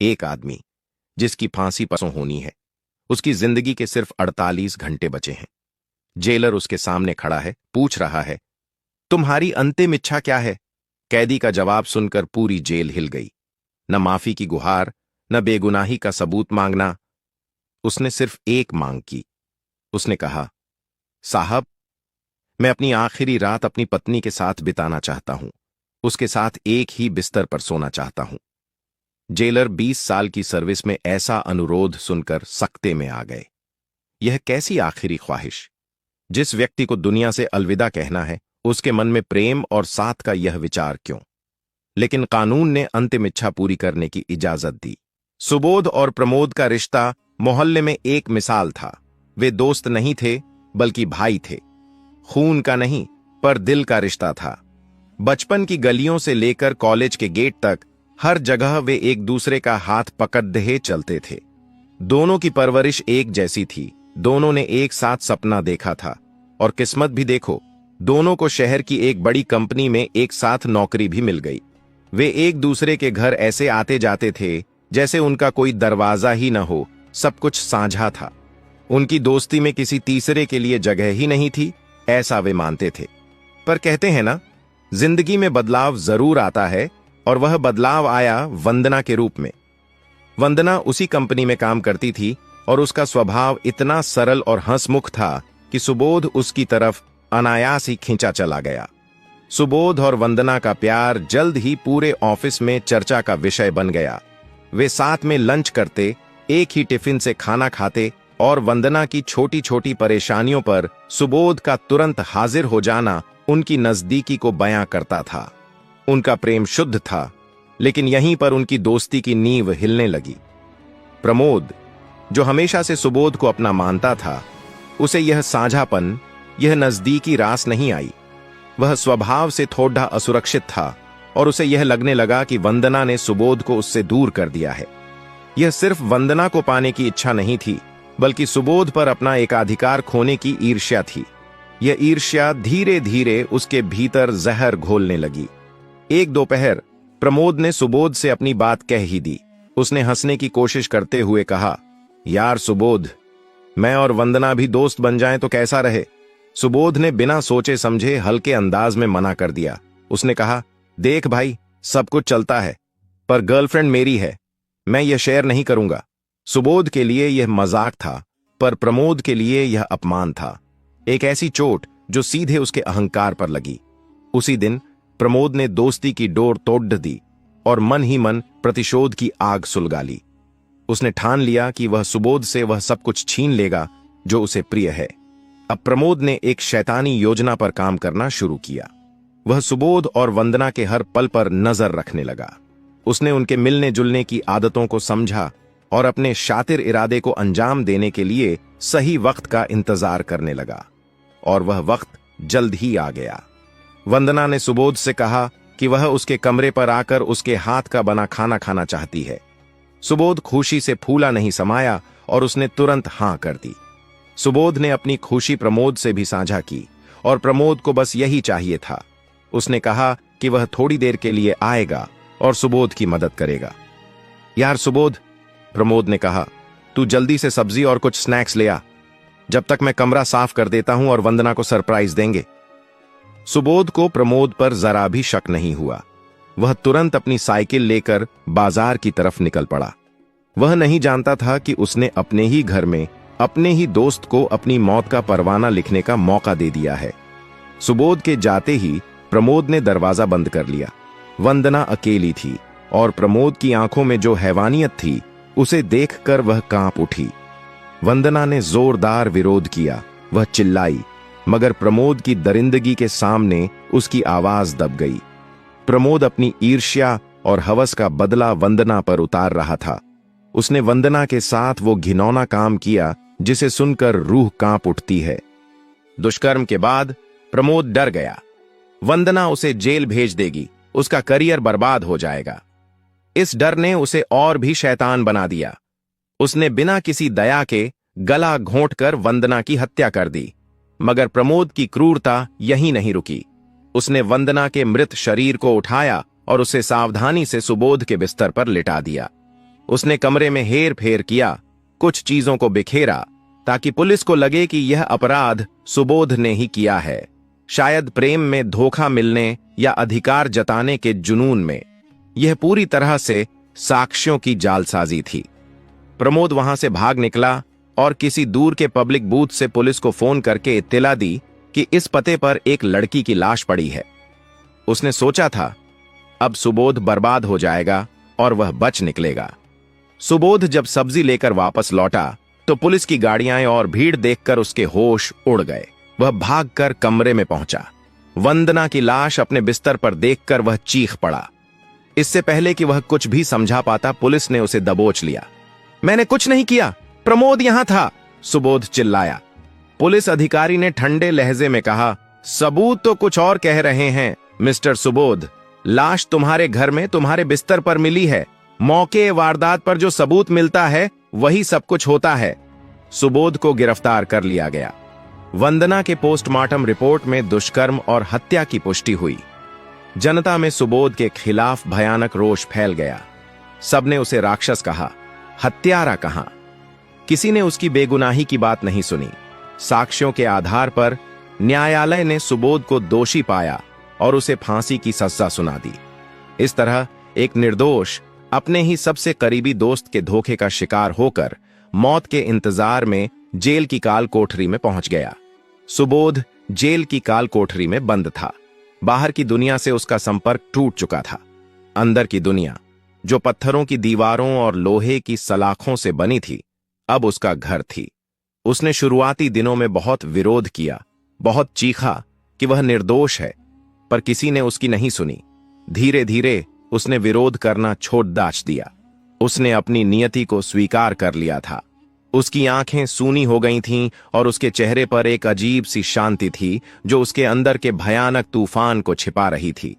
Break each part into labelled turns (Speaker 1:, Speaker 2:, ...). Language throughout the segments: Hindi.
Speaker 1: एक आदमी जिसकी फांसी परसों होनी है, उसकी जिंदगी के सिर्फ 48 घंटे बचे हैं। जेलर उसके सामने खड़ा है, पूछ रहा है, तुम्हारी अंतिम इच्छा क्या है? कैदी का जवाब सुनकर पूरी जेल हिल गई। न माफी की गुहार, न बेगुनाही का सबूत मांगना, उसने सिर्फ एक मांग की। उसने कहा, साहब, मैं अपनी आखिरी रात अपनी पत्नी के साथ बिताना चाहता हूं, उसके साथ एक ही बिस्तर पर सोना चाहता हूं। जेलर 20 साल की सर्विस में ऐसा अनुरोध सुनकर सकते में आ गए। यह कैसी आखिरी ख्वाहिश? जिस व्यक्ति को दुनिया से अलविदा कहना है, उसके मन में प्रेम और साथ का यह विचार क्यों? लेकिन कानून ने अंतिम इच्छा पूरी करने की इजाजत दी। सुबोध और प्रमोद का रिश्ता मोहल्ले में एक मिसाल था। वे दोस्त नहीं थे, बल्कि भाई थे। खून का नहीं, पर दिल का रिश्ता था। बचपन की गलियों से लेकर कॉलेज के गेट तक हर जगह वे एक दूसरे का हाथ पकड़े चलते थे। दोनों की परवरिश एक जैसी थी। दोनों ने एक साथ सपना देखा था, और किस्मत भी देखो, दोनों को शहर की एक बड़ी कंपनी में एक साथ नौकरी भी मिल गई। वे एक दूसरे के घर ऐसे आते जाते थे जैसे उनका कोई दरवाजा ही न हो, सब कुछ साझा था। उनकी दोस्ती में किसी तीसरे के लिए जगह ही नहीं थी, ऐसा वे मानते थे। पर कहते हैं ना, जिंदगी में बदलाव जरूर आता है, और वह बदलाव आया वंदना के रूप में। वंदना उसी कंपनी में काम करती थी, और उसका स्वभाव इतना सरल और हंसमुख था कि सुबोध उसकी तरफ अनायास ही खींचा चला गया। सुबोध और वंदना का प्यार जल्द ही पूरे ऑफिस में चर्चा का विषय बन गया। वे साथ में लंच करते, एक ही टिफिन से खाना खाते, और वंदना की छोटी छोटी परेशानियों पर सुबोध का तुरंत हाजिर हो जाना उनकी नजदीकी को बयां करता था। उनका प्रेम शुद्ध था, लेकिन यहीं पर उनकी दोस्ती की नींव हिलने लगी। प्रमोद, जो हमेशा से सुबोध को अपना मानता था, उसे यह साझापन, यह नजदीकी रास नहीं आई। वह स्वभाव से थोड़ा असुरक्षित था, और उसे यह लगने लगा कि वंदना ने सुबोध को उससे दूर कर दिया है। यह सिर्फ वंदना को पाने की इच्छा नहीं थी, बल्कि सुबोध पर अपना एकाधिकार खोने की ईर्ष्या थी। यह ईर्ष्या धीरे धीरे उसके भीतर जहर घोलने लगी। एक दोपहर प्रमोद ने सुबोध से अपनी बात कह ही दी। उसने हंसने की कोशिश करते हुए कहा, यार सुबोध, मैं और वंदना भी दोस्त बन जाएं तो कैसा रहे? सुबोध ने बिना सोचे समझे हल्के अंदाज में मना कर दिया। उसने कहा, देख भाई, सब कुछ चलता है, पर गर्लफ्रेंड मेरी है, मैं यह शेयर नहीं करूंगा। सुबोध के लिए यह मजाक था, पर प्रमोद के लिए यह अपमान था। एक ऐसी चोट जो सीधे उसके अहंकार पर लगी। उसी दिन प्रमोद ने दोस्ती की डोर तोड़ दी, और मन ही मन प्रतिशोध की आग सुलगा ली। उसने ठान लिया कि वह सुबोध से वह सब कुछ छीन लेगा जो उसे प्रिय है। अब प्रमोद ने एक शैतानी योजना पर काम करना शुरू किया। वह सुबोध और वंदना के हर पल पर नजर रखने लगा। उसने उनके मिलने जुलने की आदतों को समझा, और अपने शातिर इरादे को अंजाम देने के लिए सही वक्त का इंतजार करने लगा। और वह वक्त जल्द ही आ गया। वंदना ने सुबोध से कहा कि वह उसके कमरे पर आकर उसके हाथ का बना खाना खाना चाहती है। सुबोध खुशी से फूला नहीं समाया, और उसने तुरंत हां कर दी। सुबोध ने अपनी खुशी प्रमोद से भी साझा की, और प्रमोद को बस यही चाहिए था। उसने कहा कि वह थोड़ी देर के लिए आएगा और सुबोध की मदद करेगा। यार सुबोध, प्रमोद ने कहा, तू जल्दी से सब्जी और कुछ स्नैक्स ले आ, जब तक मैं कमरा साफ कर देता हूं और वंदना को सरप्राइज देंगे। सुबोध को प्रमोद पर जरा भी शक नहीं हुआ। वह तुरंत अपनी साइकिल लेकर बाजार की तरफ निकल पड़ा। वह नहीं जानता था कि उसने अपने ही घर में अपने ही दोस्त को अपनी मौत का परवाना लिखने का मौका दे दिया है। सुबोध के जाते ही प्रमोद ने दरवाजा बंद कर लिया। वंदना अकेली थी, और प्रमोद की आंखों में जो हैवानियत थी, उसे देखकर वह कांप उठी। वंदना ने जोरदार विरोध किया। वह चिल्लाई, मगर प्रमोद की दरिंदगी के सामने उसकी आवाज दब गई। प्रमोद अपनी ईर्ष्या और हवस का बदला वंदना पर उतार रहा था। उसने वंदना के साथ वो घिनौना काम किया जिसे सुनकर रूह कांप उठती है। दुष्कर्म के बाद प्रमोद डर गया। वंदना उसे जेल भेज देगी, उसका करियर बर्बाद हो जाएगा। इस डर ने उसे और भी शैतान बना दिया। उसने बिना किसी दया के गला घोंटकर वंदना की हत्या कर दी। मगर प्रमोद की क्रूरता यहीं नहीं रुकी। उसने वंदना के मृत शरीर को उठाया और उसे सावधानी से सुबोध के बिस्तर पर लिटा दिया। उसने कमरे में हेर फेर किया, कुछ चीजों को बिखेरा ताकि पुलिस को लगे कि यह अपराध सुबोध ने ही किया है। शायद प्रेम में धोखा मिलने या अधिकार जताने के जुनून में। यह पूरी तरह से साक्ष्यों की जालसाजी थी। प्रमोद वहां से भाग निकला और किसी दूर के पब्लिक बूथ से पुलिस को फोन करके इत्तला दी कि इस पते पर एक लड़की की लाश पड़ी है। उसने सोचा था अब सुबोध बर्बाद हो जाएगा और वह बच निकलेगा। सुबोध जब सब्जी लेकर वापस लौटा तो पुलिस की गाड़ियां और भीड़ देखकर उसके होश उड़ गए। वह भागकर कमरे में पहुंचा। वंदना की लाश अपने बिस्तर पर देखकर वह चीख पड़ा। इससे पहले कि वह कुछ भी समझा पाता, पुलिस ने उसे दबोच लिया। मैंने कुछ नहीं किया, प्रमोद यहां था, सुबोध चिल्लाया। पुलिस अधिकारी ने ठंडे लहजे में कहा, सबूत तो कुछ और कह रहे हैं मिस्टर सुबोध। लाश तुम्हारे घर में तुम्हारे बिस्तर पर मिली है। मौके वारदात पर जो सबूत मिलता है वही सब कुछ होता है। सुबोध को गिरफ्तार कर लिया गया। वंदना के पोस्टमार्टम रिपोर्ट में दुष्कर्म और हत्या की पुष्टि हुई। जनता में सुबोध के खिलाफ भयानक रोष फैल गया। सबने उसे राक्षस कहा, हत्यारा कहा। किसी ने उसकी बेगुनाही की बात नहीं सुनी। साक्ष्यों के आधार पर न्यायालय ने सुबोध को दोषी पाया और उसे फांसी की सजा सुना दी। इस तरह एक निर्दोष अपने ही सबसे करीबी दोस्त के धोखे का शिकार होकर मौत के इंतजार में जेल की काल कोठरी में पहुंच गया। सुबोध जेल की काल कोठरी में बंद था। बाहर की दुनिया से उसका संपर्क टूट चुका था। अंदर की दुनिया, जो पत्थरों की दीवारों और लोहे की सलाखों से बनी थी, अब उसका घर थी। उसने शुरुआती दिनों में बहुत विरोध किया, बहुत चीखा कि वह निर्दोष है, पर किसी ने उसकी नहीं सुनी। धीरे धीरे उसने विरोध करना छोड़ दाच दिया। उसने अपनी नियति को स्वीकार कर लिया था। उसकी आंखें सूनी हो गई थीं और उसके चेहरे पर एक अजीब सी शांति थी जो उसके अंदर के भयानक तूफान को छिपा रही थी।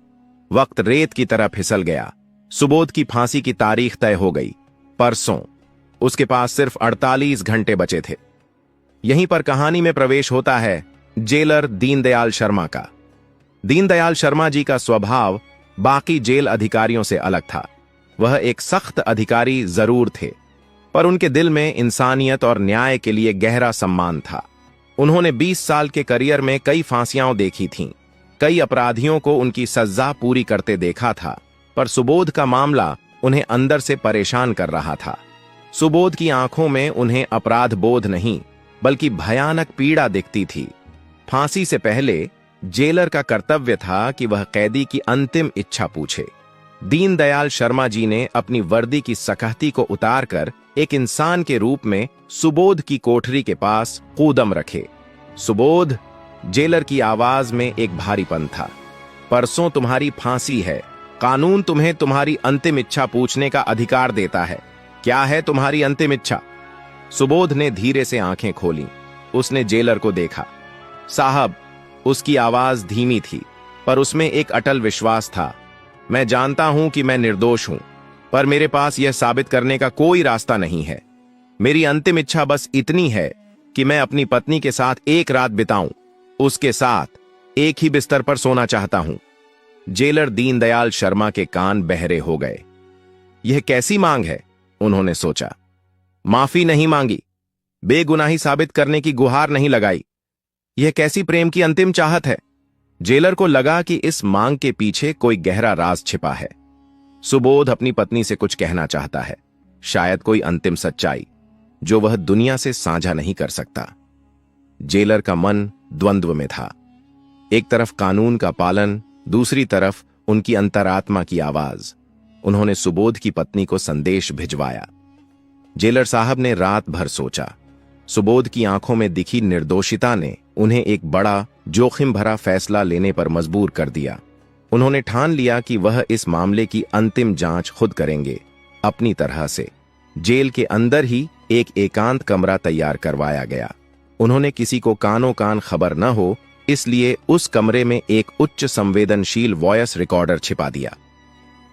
Speaker 1: वक्त रेत की तरह फिसल गया। सुबोध की फांसी की तारीख तय हो गई। परसों। उसके पास सिर्फ 48 घंटे बचे थे। यहीं पर कहानी में प्रवेश होता है जेलर दीनदयाल शर्मा का। दीनदयाल शर्मा जी का स्वभाव बाकी जेल अधिकारियों से अलग था। वह एक सख्त अधिकारी जरूर थे, पर उनके दिल में इंसानियत और न्याय के लिए गहरा सम्मान था। उन्होंने 20 साल के करियर में कई फांसियां देखी थीं, कई अपराधियों को उनकी सजा पूरी करते देखा था, पर सुबोध का मामला उन्हें अंदर से परेशान कर रहा था। सुबोध की आंखों में उन्हें अपराध बोध नहीं, बल्कि भयानक पीड़ा दिखती थी। फांसी से पहले जेलर का कर्तव्य था कि वह कैदी की अंतिम इच्छा पूछे। दीनदयाल शर्मा जी ने अपनी वर्दी की सकहती को उतारकर एक इंसान के रूप में सुबोध की कोठरी के पास कूदम रखे। सुबोध, जेलर की आवाज में एक भारीपन था। परसों तुम्हारी फांसी है। कानून तुम्हें तुम्हारी अंतिम इच्छा पूछने का अधिकार देता है। क्या है तुम्हारी अंतिम इच्छा? सुबोध ने धीरे से आंखें खोली। उसने जेलर को देखा। साहब, उसकी आवाज धीमी थी, पर उसमें एक अटल विश्वास था। मैं जानता हूं कि मैं निर्दोष हूं, पर मेरे पास यह साबित करने का कोई रास्ता नहीं है। मेरी अंतिम इच्छा बस इतनी है कि मैं अपनी पत्नी के साथ एक रात बिताऊं, उसके साथ एक ही बिस्तर पर सोना चाहता हूं। जेलर दीनदयाल शर्मा के कान बहरे हो गए। यह कैसी मांग है? उन्होंने सोचा। माफी नहीं मांगी, बेगुनाही साबित करने की गुहार नहीं लगाई। यह कैसी प्रेम की अंतिम चाहत है? जेलर को लगा कि इस मांग के पीछे कोई गहरा राज छिपा है। सुबोध अपनी पत्नी से कुछ कहना चाहता है, शायद कोई अंतिम सच्चाई जो वह दुनिया से साझा नहीं कर सकता। जेलर का मन द्वंद्व में था। एक तरफ कानून का पालन, दूसरी तरफ उनकी अंतरात्मा की आवाज। उन्होंने सुबोध की पत्नी को संदेश भिजवाया। जेलर साहब ने रात भर सोचा। सुबोध की आंखों में दिखी निर्दोषिता ने उन्हें एक बड़ा जोखिम भरा फैसला लेने पर मजबूर कर दिया। उन्होंने ठान लिया कि वह इस मामले की अंतिम जांच खुद करेंगे, अपनी तरह से। जेल के अंदर ही एक एकांत कमरा तैयार करवाया गया। उन्होंने किसी को कानों कान खबर न हो, इसलिए उस कमरे में एक उच्च संवेदनशील वॉयस रिकॉर्डर छिपा दिया।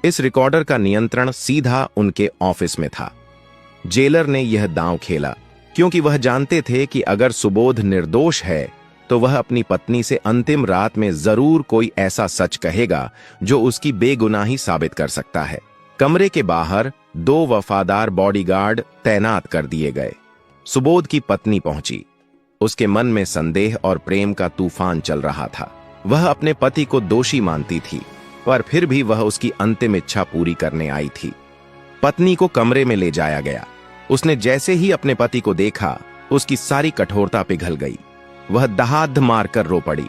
Speaker 1: इस रिकॉर्डर का नियंत्रण सीधा उनके ऑफिस में था। जेलर ने यह दांव खेला क्योंकि वह जानते थे कि अगर सुबोध निर्दोष है तो वह अपनी पत्नी से अंतिम रात में जरूर कोई ऐसा सच कहेगा जो उसकी बेगुनाही साबित कर सकता है। कमरे के बाहर 2 वफादार बॉडीगार्ड तैनात कर दिए गए। सुबोध की पत्नी पहुंची। उसके मन में संदेह और प्रेम का तूफान चल रहा था। वह अपने पति को दोषी मानती थी, पर फिर भी वह उसकी अंतिम इच्छा पूरी करने आई थी। पत्नी को कमरे में ले जाया गया। उसने जैसे ही अपने पति को देखा, उसकी सारी कठोरता पिघल गई। वह दहाड़ मारकर रो पड़ी।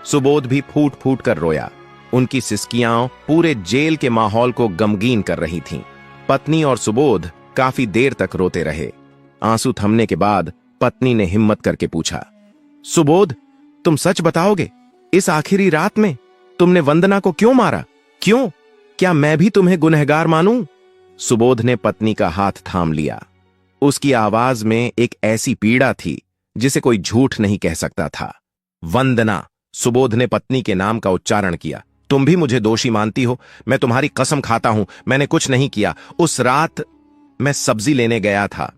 Speaker 1: सुबोध भी फूट फूट कर रोया। उनकी सिसकियां पूरे जेल के माहौल को गमगीन कर रही थीं। पत्नी और सुबोध काफी देर तक रोते रहे। आंसू थमने के बाद पत्नी ने हिम्मत करके पूछा, सुबोध, तुम सच बताओगे? इस आखिरी रात में तुमने वंदना को क्यों मारा? क्यों? क्या मैं भी तुम्हें गुनहगार मानूं? सुबोध ने पत्नी का हाथ थाम लिया। उसकी आवाज में एक ऐसी पीड़ा थी जिसे कोई झूठ नहीं कह सकता था। वंदना, सुबोध ने पत्नी के नाम का उच्चारण किया। तुम भी मुझे दोषी मानती हो? मैं तुम्हारी कसम खाता हूं, मैंने कुछ नहीं किया। उस रात मैं सब्जी लेने गया था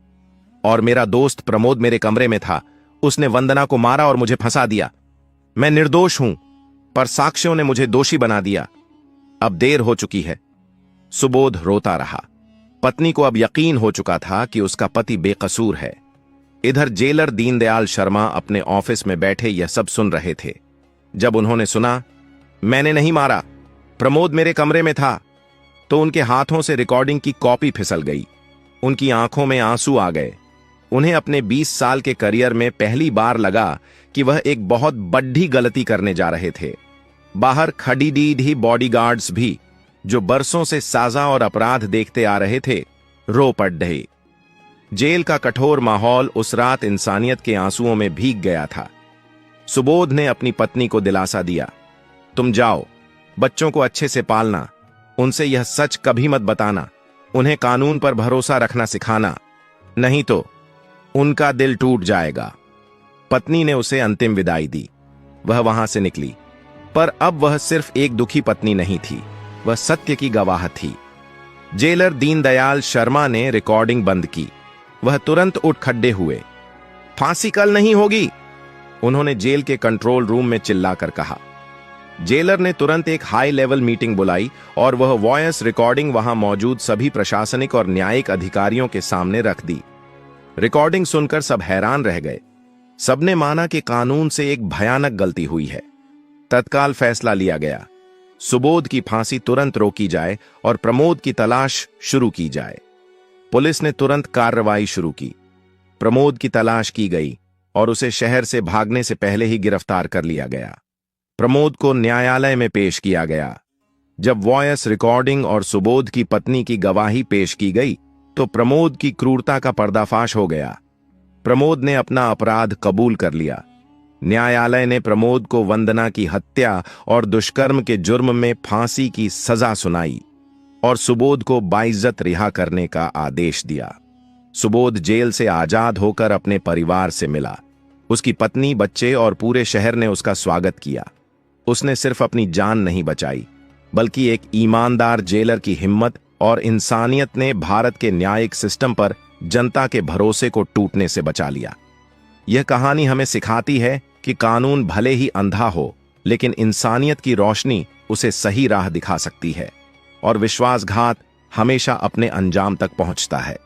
Speaker 1: और मेरा दोस्त प्रमोद मेरे कमरे में था। उसने वंदना को मारा और मुझे फंसा दिया। मैं निर्दोष हूं, पर साक्ष्यों ने मुझे दोषी बना दिया। अब देर हो चुकी है। सुबोध रोता रहा। पत्नी को अब यकीन हो चुका था कि उसका पति बेकसूर है। इधर जेलर दीनदयाल शर्मा अपने ऑफिस में बैठे यह सब सुन रहे थे। जब उन्होंने सुना, मैंने नहीं मारा, प्रमोद मेरे कमरे में था, तो उनके हाथों से रिकॉर्डिंग की कॉपी फिसल गई। उनकी आंखों में आंसू आ गए। उन्हें अपने 20 साल के करियर में पहली बार लगा कि वह एक बहुत बड़ी गलती करने जा रहे थे। बाहर खड़ीडीढ़ी बॉडीगार्ड्स भी, जो बरसों से साजा और अपराध देखते आ रहे थे, रो पड़े। जेल का कठोर माहौल उस रात इंसानियत के आंसुओं में भीग गया था। सुबोध ने अपनी पत्नी को दिलासा दिया, तुम जाओ, बच्चों को अच्छे से पालना, उनसे यह सच कभी मत बताना, उन्हें कानून पर भरोसा रखना सिखाना, नहीं तो उनका दिल टूट जाएगा। पत्नी ने उसे अंतिम विदाई दी। वह वहां से निकली, पर अब वह सिर्फ एक दुखी पत्नी नहीं थी, वह सत्य की गवाह थी। जेलर दीनदयाल शर्मा ने रिकॉर्डिंग बंद की। वह तुरंत उठ खड़े हुए। फांसी कल नहीं होगी, उन्होंने जेल के कंट्रोल रूम में चिल्लाकर कहा। जेलर ने तुरंत एक हाई लेवल मीटिंग बुलाई और वह वॉयस रिकॉर्डिंग वहां मौजूद सभी प्रशासनिक और न्यायिक अधिकारियों के सामने रख दी। रिकॉर्डिंग सुनकर सब हैरान रह गए। सबने माना कि कानून से एक भयानक गलती हुई है। तत्काल फैसला लिया गया, सुबोध की फांसी तुरंत रोकी जाए और प्रमोद की तलाश शुरू की जाए। पुलिस ने तुरंत कार्रवाई शुरू की। प्रमोद की तलाश की गई और उसे शहर से भागने से पहले ही गिरफ्तार कर लिया गया। प्रमोद को न्यायालय में पेश किया गया। जब वॉयस रिकॉर्डिंग और सुबोध की पत्नी की गवाही पेश की गई, तो प्रमोद की क्रूरता का पर्दाफाश हो गया। प्रमोद ने अपना अपराध कबूल कर लिया। न्यायालय ने प्रमोद को वंदना की हत्या और दुष्कर्म के जुर्म में फांसी की सजा सुनाई और सुबोध को बाइज्जत रिहा करने का आदेश दिया। सुबोध जेल से आजाद होकर अपने परिवार से मिला। उसकी पत्नी, बच्चे और पूरे शहर ने उसका स्वागत किया। उसने सिर्फ अपनी जान नहीं बचाई, बल्कि एक ईमानदार जेलर की हिम्मत और इंसानियत ने भारत के न्यायिक सिस्टम पर जनता के भरोसे को टूटने से बचा लिया। यह कहानी हमें सिखाती है कि कानून भले ही अंधा हो, लेकिन इंसानियत की रोशनी उसे सही राह दिखा सकती है और विश्वासघात हमेशा अपने अंजाम तक पहुंचता है।